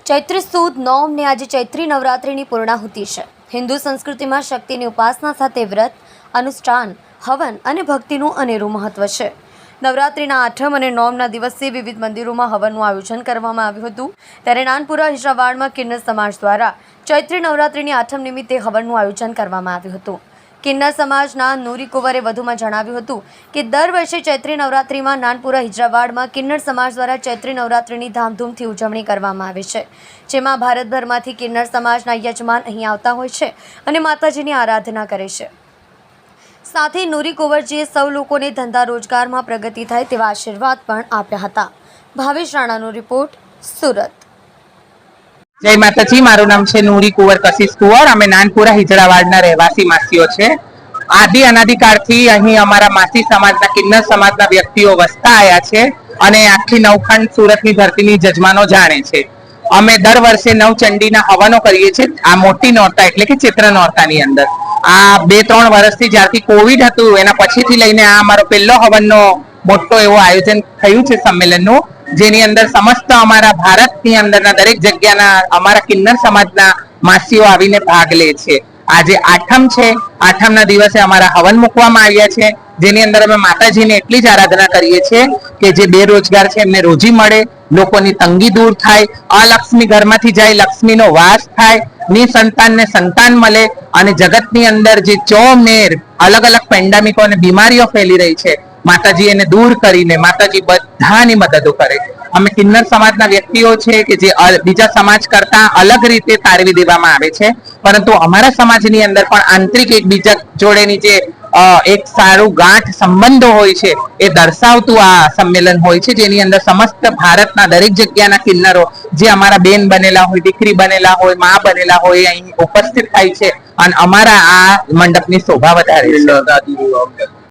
ચૈત્ર સુદ નોમને આજે ચૈત્રી નવરાત્રિની પૂર્ણાહુતિ છે। હિન્દુ સંસ્કૃતિમાં શક્તિની ઉપાસના સાથે વ્રત, અનુષ્ઠાન, હવન અને ભક્તિનું અનેરું મહત્વ છે। નવરાત્રિના આઠમ અને નોમના દિવસે વિવિધ મંદિરોમાં હવનનું આયોજન કરવામાં આવ્યું હતું। ત્યારે નાનપુરા હિજરાવાડમાં કિન્નર સમાજ દ્વારા ચૈત્રી નવરાત્રિની આઠમ નિમિત્તે હવનનું આયોજન કરવામાં આવ્યું હતું। કિન્નર સમાજના નૂરી કુંવરે વધુમાં જણાવ્યું હતું કે દર વર્ષે ચૈત્રી નવરાત્રિમાં નાનપુરા હિજરાવાડમાં કિન્નર સમાજ દ્વારા ચૈત્રી નવરાત્રિની ધામધૂમથી ઉજવણી કરવામાં આવે છે, જેમાં ભારતભરમાંથી કિન્નર સમાજના યજમાન અહીં આવતા હોય છે અને માતાજીની આરાધના કરે છે। સાથે નૂરી કુંવરજીએ સૌ લોકોને ધંધા રોજગારમાં પ્રગતિ થાય તેવા આશીર્વાદ પણ આપ્યા હતા। ભાવેશ રાણાનો રિપોર્ટ, સુરત। जय माताजी, मारू नाम है नूरी कुंवर कशिश कुंवर। अमे नानपुरा हिजड़ावाड़ना रहवासी मासीओ छे। आदि अनादिकाळथी अहीं अमारा मासी समाजना किन्नर समाजना व्यक्तिओ वसता आया छे अने आखी नवखंड सूरतनी धरतीनी जजमानो जाणे छे। अमे दर वर्षे नवचंडीना हवनो करीए छे। आ मोटी नोरता एटले के चैत्र नोरतानी अंदर आ 2-3 वर्षथी ज्यारथी कोविड हतुं एना पछीथी लईने आ अमारो पहिलो हवननो मोटो एवो आयोजन थयुं छे सम्मेलननुं, जेनी अंदर समस्त अमारा भारतनी अंदરના દરેક જગ્યાના અમારા કિન્નર સમાજના માસીઓ આવીને ભાગ લે છે। આજે આઠમ છે, આઠમના દિવસે અમારા હવન મૂકવામાં આવ્યા છે, જેની અંદર અમે માતાજીને એટલી જ આરાધના કરીએ છીએ કે જે બેરોજગાર છે એમને રોજી મળે, લોકોની તંગી દૂર થાય, અલક્ષ્મી ઘરમાંથી જાય, લક્ષ્મીનો વાસ થાય, નિસંતાનને સંતાન મળે અને જગતની અંદર જે ચોમેર અલગ અલગ પેન્ડામિકો અને બીમારીઓ ફેલી રહી છે, માતાજી એને દૂર કરીને માતાજી બધાની મદદો કરે। અમે કિન્નર સમાજના વ્યક્તિઓ છે કે જે બીજા સમાજ કરતા અલગ રીતે તારવી દેવામાં આવે છે, પરંતુ અમારા સમાજની અંદર પણ આંતરિક એકબીજા જોડેની જે એક સારું ગાંઠ સંબંધો હોય છે એ દર્શાવતું આ સંમેલન હોય છે, જેની અંદર સમસ્ત ભારતના દરેક જગ્યાના કિન્નરો જે અમારા બેન બનેલા હોય, દીકરી બનેલા હોય, મા બનેલા હોય અહીં ઉપસ્થિત થાય છે અને અમારા આ મંડપની શોભા વધારે છે।